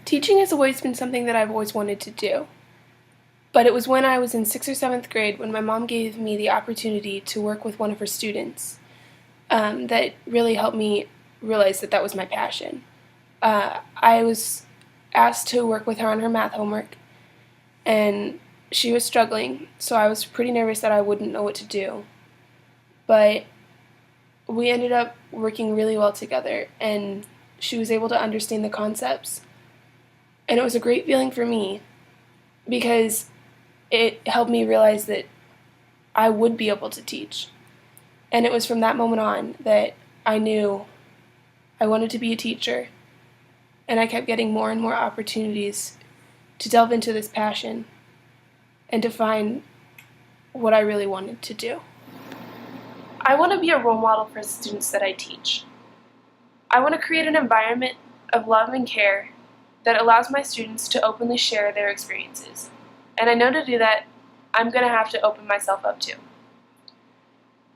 Teaching has always been something that I've always wanted to do. But it was when I was in 6th or 7th grade when my mom gave me the opportunity to work with one of her students that really helped me realize that that was my passion. I was asked to work with her on her math homework, and she was struggling, so I was pretty nervous that I wouldn't know what to do. But we ended up working really well together, and she was able to understand the concepts. And it was a great feeling for me because it helped me realize that I would be able to teach. And it was from that moment on that I knew I wanted to be a teacher, and I kept getting more and more opportunities to delve into this passion and to find what I really wanted to do. I want to be a role model for the students that I teach. I want to create an environment of love and care that allows my students to openly share their experiences. And I know to do that, I'm going to have to open myself up too.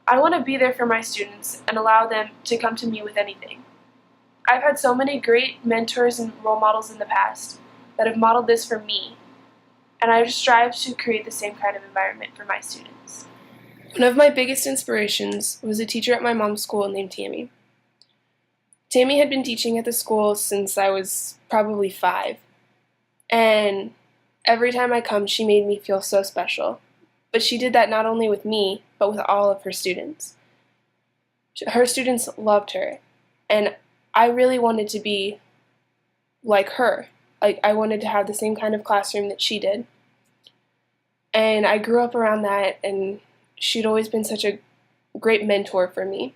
I want to be there for my students and allow them to come to me with anything. I've had so many great mentors and role models in the past that have modeled this for me, and I just strive to create the same kind of environment for my students. One of my biggest inspirations was a teacher at my mom's school named Tammy. Tammy had been teaching at the school since I was probably 5, and every time I come, she made me feel so special. But she did that not only with me, but with all of her students. Her students loved her, and I really wanted to be like her. Like, I wanted to have the same kind of classroom that she did. And I grew up around that, and she'd always been such a great mentor for me.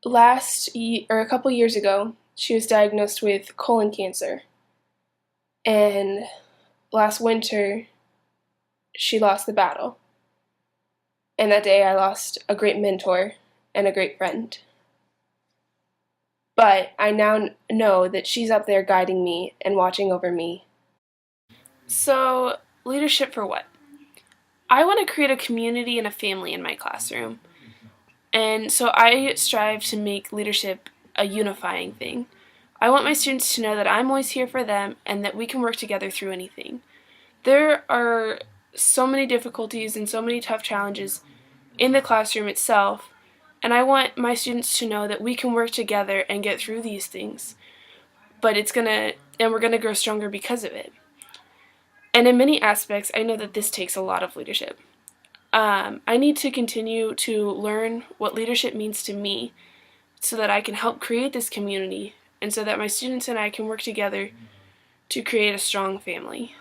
A couple years ago, she was diagnosed with colon cancer. And last winter, she lost the battle. And that day I lost a great mentor and a great friend. But I now know that she's up there guiding me and watching over me. So, leadership for what? I want to create a community and a family in my classroom. And so I strive to make leadership a unifying thing. I want my students to know that I'm always here for them and that we can work together through anything. There are so many difficulties and so many tough challenges in the classroom itself, and I want my students to know that we can work together and get through these things. But we're gonna grow stronger because of it. And in many aspects, I know that this takes a lot of leadership. I need to continue to learn what leadership means to me so that I can help create this community and so that my students and I can work together to create a strong family.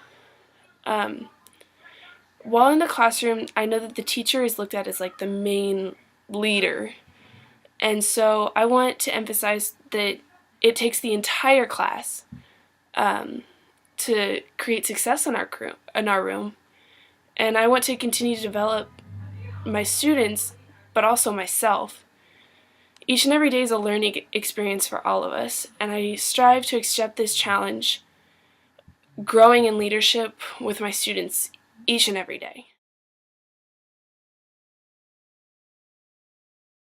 While in the classroom, I know that the teacher is looked at as like the main leader. And so I want to emphasize that it takes the entire class to create success in our room. And I want to continue to develop my students, but also myself. Each and every day is a learning experience for all of us, and I strive to accept this challenge, growing in leadership with my students each and every day.